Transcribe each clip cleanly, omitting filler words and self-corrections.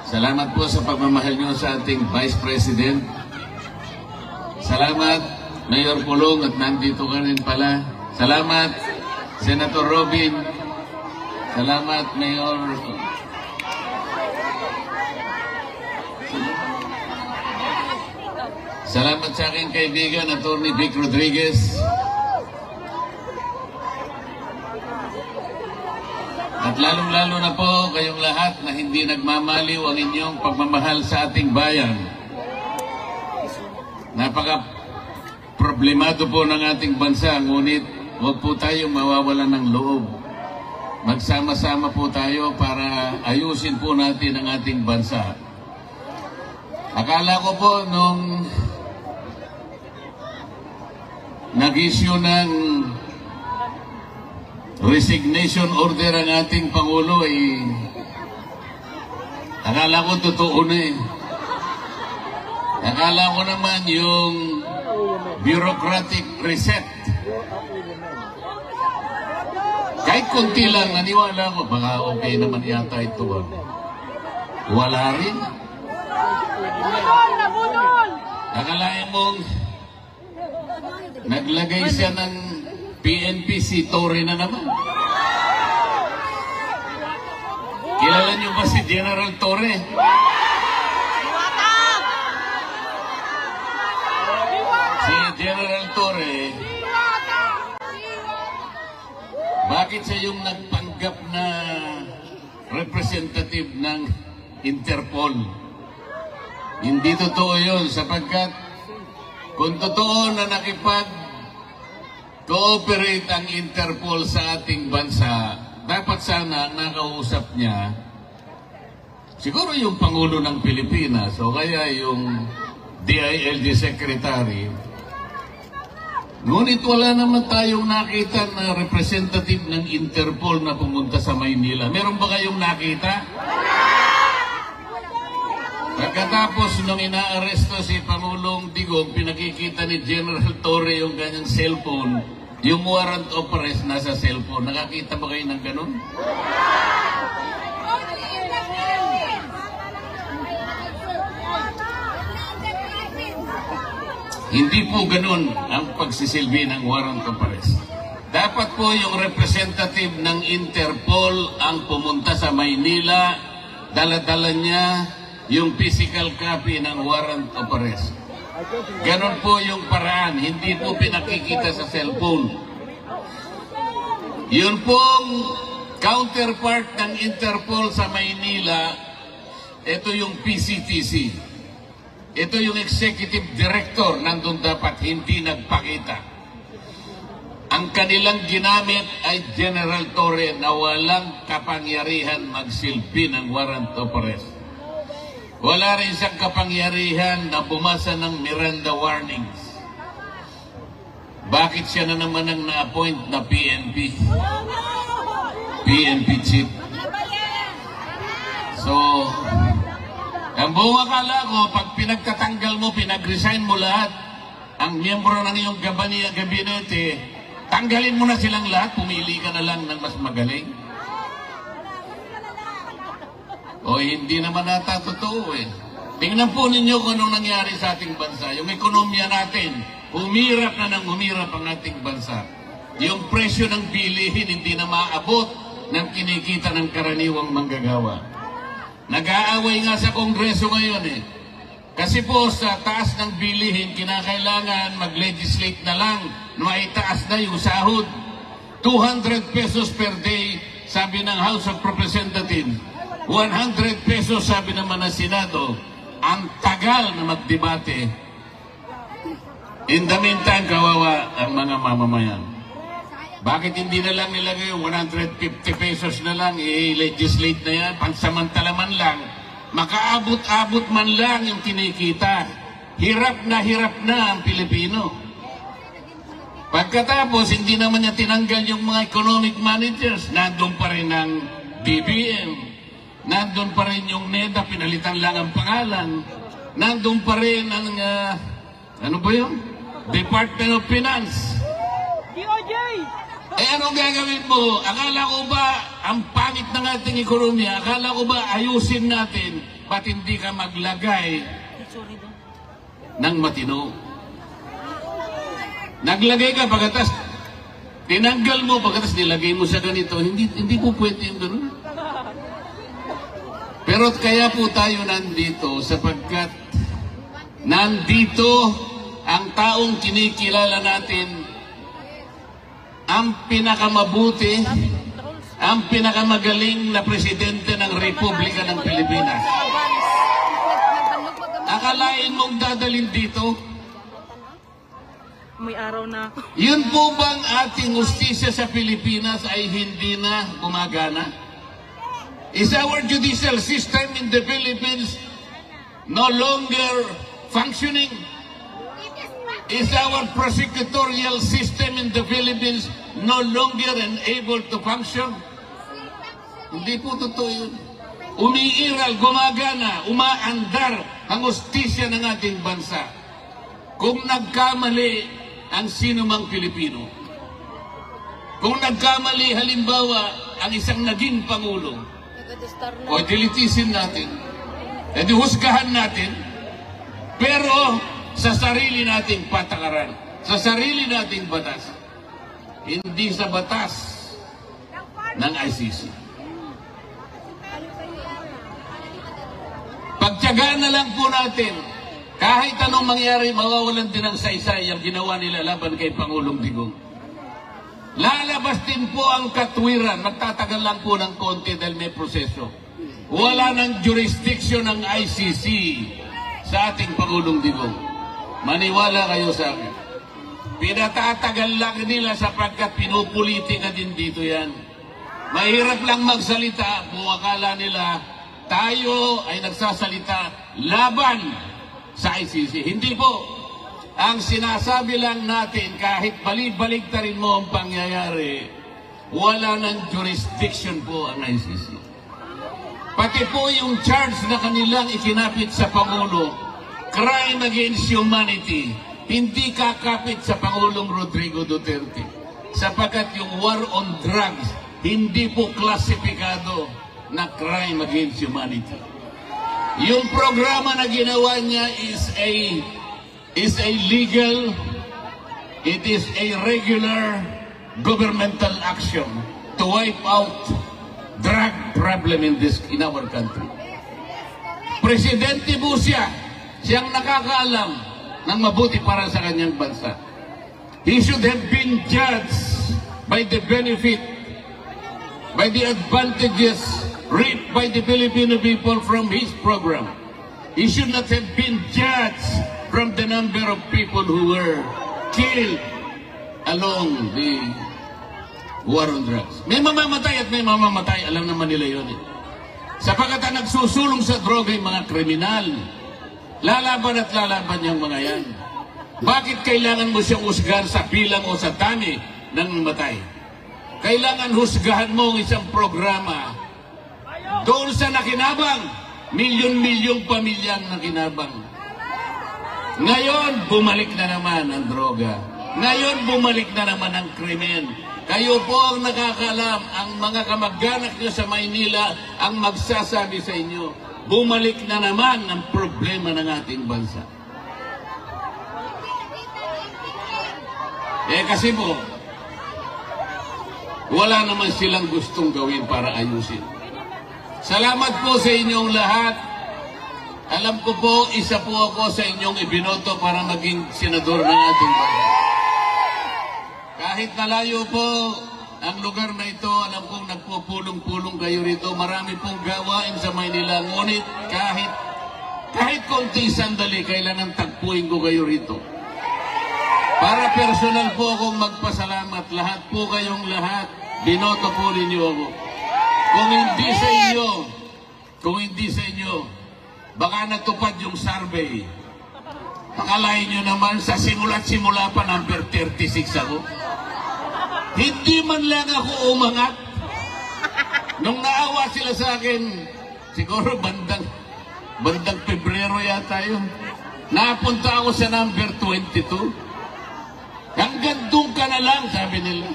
Salamat po sa pagmamahal nyo sa ating Vice President. Salamat, Mayor Pulong, at nandito ka rin pala. Salamat, Senator Robin. Salamat, Mayor. Salamat sa aking kaibigan, Atty. Vic Rodriguez. At lalong-lalo na po kayong lahat na hindi nagmamaliw ang inyong pagmamahal sa ating bayan. Napaka-problemado po ng ating bansa, ngunit huwag po tayong mawawalan ng loob. Magsama-sama po tayo para ayusin po natin ang ating bansa. Akala ko po nung nag-issue ng resignation order ang ating Pangulo, akala ko totoo na eh. Akala ko naman yung bureaucratic reset. Kahit konti lang, naniwala ko, baka okay naman yata ito. Wala rin. Akalain mong naglagay siya ng PNP, si Torre na naman. Kilala niyo ba si General Torre? Si General Torre, bakit siya yung nagpanggap na representative ng Interpol? Hindi totoo yun, sapagkat kung totoo na cooperate ang Interpol sa ating bansa, dapat sana ang nakausap niya siguro yung Pangulo ng Pilipinas o kaya yung DILG Secretary. Ngunit wala naman tayong nakita na representative ng Interpol na pumunta sa Maynila. Meron ba kayong nakita? Pagkatapos nung inaaresto si Pangulong Digong, pinakikita ni General Torre yung kanyang cellphone, yung warrant of arrest nasa cellphone. Nakakita ba kayo ng ganun? Hindi po ganun ang pagsisilbi ng warrant of arrest. Dapat po yung representative ng Interpol ang pumunta sa Maynila, dala-dala niya yung physical copy ng warrant of arrest. Ganon po yung paraan, hindi po pinakikita sa cellphone. Yun pong counterpart ng Interpol sa Maynila, ito yung PCTC. Ito yung executive director, nandun dapat hindi nagpakita. Ang kanilang ginamit ay General Torre na walang kapangyarihan magsilbi ng warrant of arrest. Wala rin siyang kapangyarihan na bumasa ng Miranda warnings. Bakit siya na naman ang na-appoint na PNP? PNP chief. So, ang buong akala ko, pag pinagtatanggal mo, pinag-resign mo lahat, ang miyembro ng iyong gabinete, tanggalin mo na silang lahat, pumili ka na lang ng mas magaling. O hindi naman nata totoo eh. Tingnan po ninyo kung anong nangyari sa ating bansa. Yung ekonomiya natin, humirap na ng humirap ang ating bansa. Yung presyo ng bilihin hindi na maabot ng kinikita ng karaniwang manggagawa. Nag-aaway nga sa Kongreso ngayon eh. Kasi po sa taas ng bilihin, kinakailangan mag-legislate na lang na maitaas na yung sahod. 200 pesos per day, sabi ng House of Representatives. 100 pesos sabi naman ng Senado. Ang tagal na magdebate. In the meantime, kawawa ang mga mamamayan. Bakit hindi na lang nilagay yung 150 pesos na lang, i-legislate na yan, pansamantala man lang, makaabot-abot man lang yung kinikita. Hirap na ang Pilipino. Pagkatapos, hindi naman niya tinanggal yung mga economic managers. Nandun pa rin ang BBM. Nandun pa rin yung NEDA, pinalitan lang ang pangalan. Nandun pa rin ang, ano ba yun? Department of Finance. DOJ! Eh anong gagawin mo? Akala ko ba ang pangit ng ating ekonomiya, akala ko ba ayusin natin, ba't hindi ka maglagay ng matino? Naglagay ka, pagkatas, tinanggal mo, pagkatas nilagay mo sa ganito, hindi po pwede yung gano'n. Pero kaya po tayo nandito, sapagkat nandito ang taong kinikilala natin, ang pinakamabuti, ang pinakamagaling na presidente ng Republika ng Pilipinas. Akalain mong dadalhin dito? May araw na. Yun po bang ating justisya sa Pilipinas ay hindi na gumagana? Is our judicial system in the Philippines no longer functioning? Is our prosecutorial system in the Philippines no longer able to function? Hindi po totoo yun. Umiiral, gumagana, umaandar ang justisya ng ating bansa. Kung nagkamali ang sinumang Pilipino, kung nagkamali halimbawa ang isang naging Pangulo, o dilitisin natin, edi husgahan natin, pero sa sarili nating patakaran, sa sarili nating batas, hindi sa batas ng ICC. Pagtiyagaan na lang po natin, kahit anong mangyari, mawawalan din ng saysay ang ginawa nila laban kay Pangulong Digong. Lalabas din po ang katwiran, magtatagal lang po ng konti dahil may proseso. Wala ng jurisdiction ng ICC sa ating Pangulong Digong. Maniwala kayo sa akin. Pinatatagal lang nila sapagkat pinupolitika din dito yan. Mahirap lang magsalita kung akala nila tayo ay nagsasalita laban sa ICC. Hindi po. Ang sinasabi lang natin, kahit balik-balik ta rin mo ang pangyayari, wala ng jurisdiction po ang ICC. Pati po yung charge na kanilang ikinapit sa Pangulo, crime against humanity, hindi kakapit sa Pangulong Rodrigo Duterte. Sapagkat yung war on drugs, hindi po klasipikado na crime against humanity. Yung programa na ginawa niya is a legal, it is a regular governmental action to wipe out drug problem in our country. Presidente po siya, siyang nakakaalam ng mabuti para sa kanyang bansa. He should have been judged by the benefit, by the advantages reaped by the Filipino people from his program. He should not have been judged from the number of people who were killed along the war on drugs. May mamamatay at may mamamatay, alam naman nila yun. Sapagkat ang nagsusulong sa droga yung mga kriminal, lalaban at lalaban yung mga yan. Bakit kailangan mo siyang husgahan sa bilang o sa dami ng matay? Kailangan husgahan mo ang isang programa doon sa nakinabang, milyon-milyong pamilyang nakinabang. Ngayon, bumalik na naman ang droga. Ngayon, bumalik na naman ang krimen. Kayo po ang nakakalam, ang mga kamag-anak nyo sa Maynila ang magsasabi sa inyo, bumalik na naman ang problema ng ating bansa. Kasi po, wala naman silang gustong gawin para ayusin. Salamat po sa inyong lahat. Alam ko po, isa po ako sa inyong ibinoto para maging senador ng ating bansa. Kahit nalayo po ang lugar na ito, alam kong nagpupulong-pulong kayo rito. Marami pong gawain sa Maynila. Ngunit kahit konti sandali, kailangan tagpuin ko kayo rito. Para personal po akong magpasalamat. Lahat po kayong lahat, binoto po ninyo ako. Kung hindi sa inyo, baka natupad yung survey. Akalain nyo naman, sa simula't-simula pa, number 36 ako. Hindi man lang ako umangat. Nung naawa sila sa akin, siguro bandang Pebrero yata yun, napunta ako sa number 22. Hanggang doon ka na lang, sabi nila.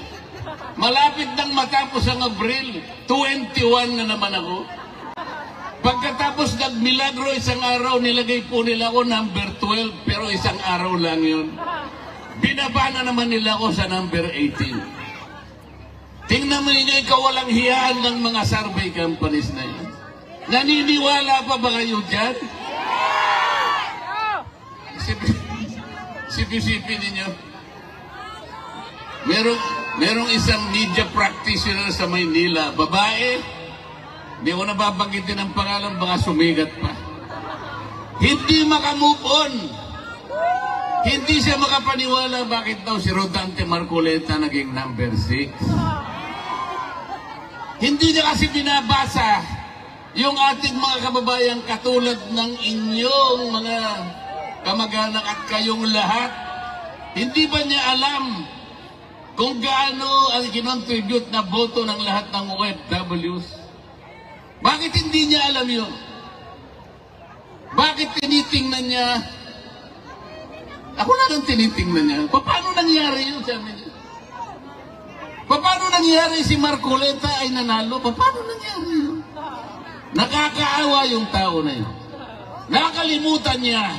Malapit nang matapos ang Abril, 21 na naman ako. Pagkatapos nagmilagro isang araw, nilagay po nila ako number 12, pero isang araw lang yun. Binaba na naman nila ako sa number 18. Tingnan mo ninyo, ikaw walang hiyaan ng mga survey companies na yun. Naniniwala pa ba kayo dyan? Sipi-sipi ninyo. Merong isang media practitioner sa Maynila, babae, hindi ko nababanggitin ang pangalan, baka sumigat pa. Hindi makamove on. Hindi siya makapaniwala bakit daw si Rodante Marcoleta naging number 6. Hindi niya kasi binabasa yung ating mga kababayang katulad ng inyong mga kamag-anak at kayong lahat. Hindi ba niya alam kung gaano ang kinontribute na boto ng lahat ng OFWs? Bakit hindi niya alam yun? Bakit tinitingnan niya? Ako lang ang tinitingnan niya. Paano nangyari yun, sabi niya? Paano nangyari si Marcoleta ay nanalo? Paano nangyari yun? Nakakaawa yung tao na yun. Nakalimutan niya.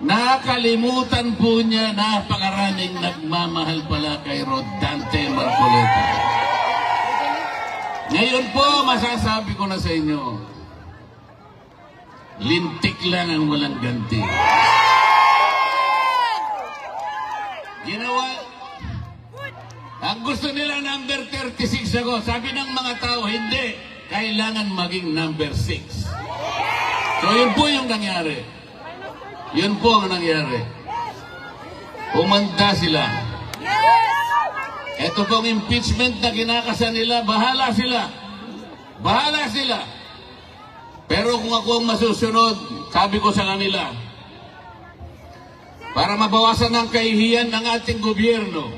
Nakalimutan po niya, napakaraming nagmamahal pala kay Rodante Marcoleta. Ngayon po, masasabi ko na sa inyo, lintik lang ang walang ganti. Ginawa, ang gusto nila number 36 ako. Sabi ng mga tao, hindi, kailangan maging number 6. So yun po yung nangyari. Yun po ang nangyari. Umanda sila. Ito pong impeachment na kinakasa nila, bahala sila. Bahala sila. Pero kung ako ang masusunod, sabi ko sa kanila, para mabawasan ang kahihiyan ng ating gobyerno,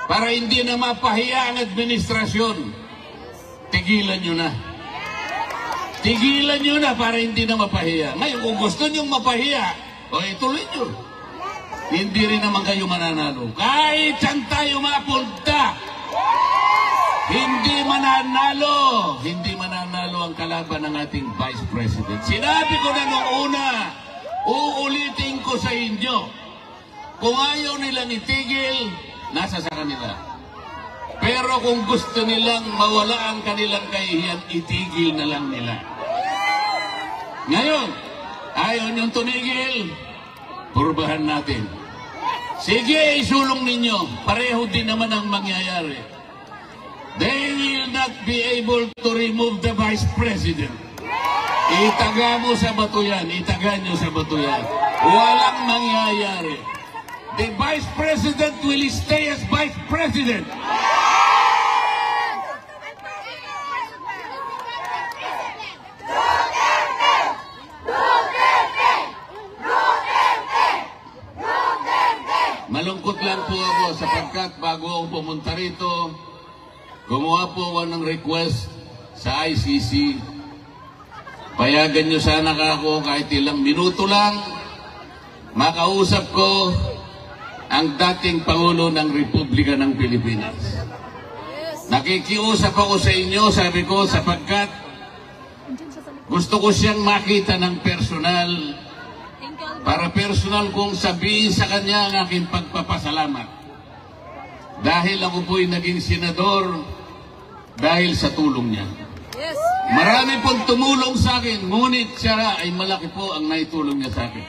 para hindi na mapahiya ang administrasyon, tigilan nyo na. Tigilan nyo na para hindi na mapahiya. Ngayon, kung gusto nyo mapahiya, o ituloy nyo. Hindi rin naman kayo mananalo. Kahit saan tayo mapunta, hindi mananalo. Hindi mananalo ang kalaban ng ating Vice President. Sinabi ko na noong una, uulitin ko sa inyo, kung ayaw nilang itigil, nasa sa kanila. Pero kung gusto nilang mawala ang kanilang kahihiyan, itigil na lang nila. Ngayon, ayaw niyong tumigil, purbahan natin. Sige, isulong ninyo. Pareho din naman ang mangyayari. They will not be able to remove the Vice President. Itaga mo sa bato yan. Itaga nyo sa bato yan. Walang mangyayari. The Vice President will stay as Vice President. Malungkot lang po ako sapagkat bago ako pumunta rito, gumawa po ako ng request sa ICC. Payagan nyo sana ako kahit ilang minuto lang makausap ko ang dating Pangulo ng Republika ng Pilipinas. Nakikiusap ako sa inyo, sabi ko, sapagkat gusto ko siyang makita ng personal para personal kong sabihin sa kanya ang aking pagpapasalamat. Dahil ako po'y naging senador dahil sa tulong niya. Yes. Marami pong tumulong sa akin, ngunit siya ay malaki po ang naitulong niya sa akin.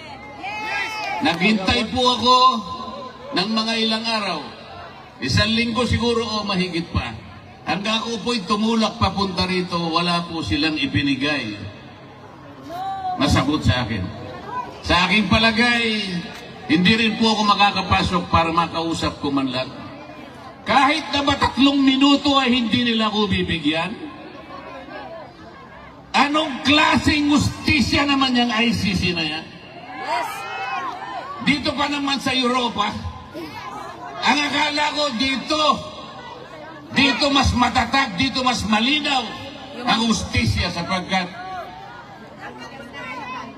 Naghintay po ako ng mga ilang araw. 1 linggo siguro o mahigit pa. Hanggang ako po'y tumulak papunta rito, wala po silang ibinigay na sagot sa akin. Sa aking palagay, hindi rin po ako makakapasok para makausap ko man lang. Kahit na ba 3 minuto ay hindi nila ako bibigyan? Anong klaseng justisya naman yung ICC na yan? Yes. Dito pa naman sa Europa, ang akala ko dito mas matatag, dito mas malinaw ang justisya sapagkat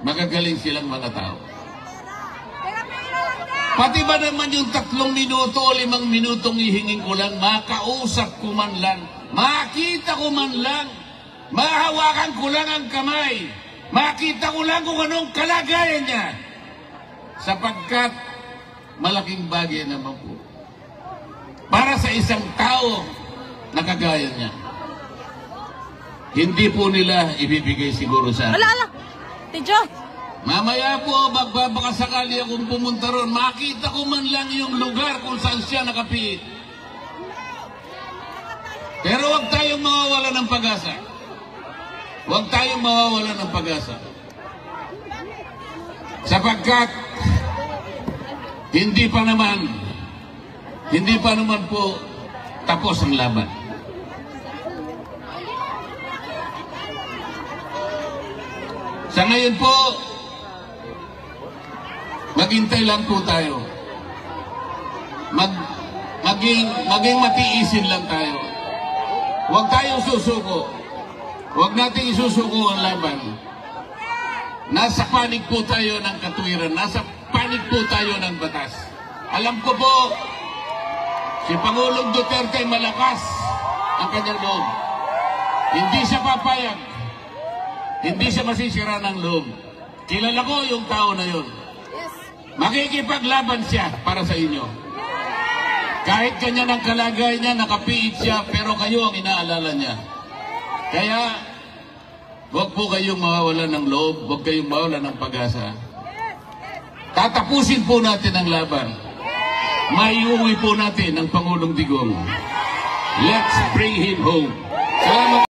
magagaling silang mga tao. Pero Pati ba naman yung 3 minuto o 5 minutong ihingin ko lang, makausap ko man lang, makita ko man lang, mahawakan ko lang ang kamay, makita ko lang kung anong kalagayan niya. Sapagkat malaking bagay naman po para sa isang tao na kagaya niya. Hindi po nila ibibigay siguro sa akin. Ala, Tidjo. Mamaya po, magbabakasakali akong pumunta ron, makita ko man lang yung lugar kung saan siya nakapiit. Pero huwag tayong mawawala ng pag-asa. Huwag tayong mawawala ng pag-asa. Sapagkat, hindi pa naman po tapos ang laban. Sa ngayon po, maghintay lang po tayo. Maging matiisin lang tayo. Huwag tayong susuko. Huwag nating isusuko ang laban. Nasa panig po tayo ng katwiran. Nasa panig po tayo ng batas. Alam ko po, si Pangulong Duterte malakas ang kanyang loob. Hindi siya papayag. Hindi siya masisira ng loob. Kilala ko yung tao na yun. Makikipaglaban siya para sa inyo. Kahit kanya ng kalagay niya, nakapiit siya, pero kayo ang inaalala niya. Kaya, huwag po kayong mawawalan ng loob, huwag kayong mawawalan ng pag-asa. Tatapusin po natin ang laban. Maiuwi po natin ang Pangulong Digong. Let's bring him home. Salamat.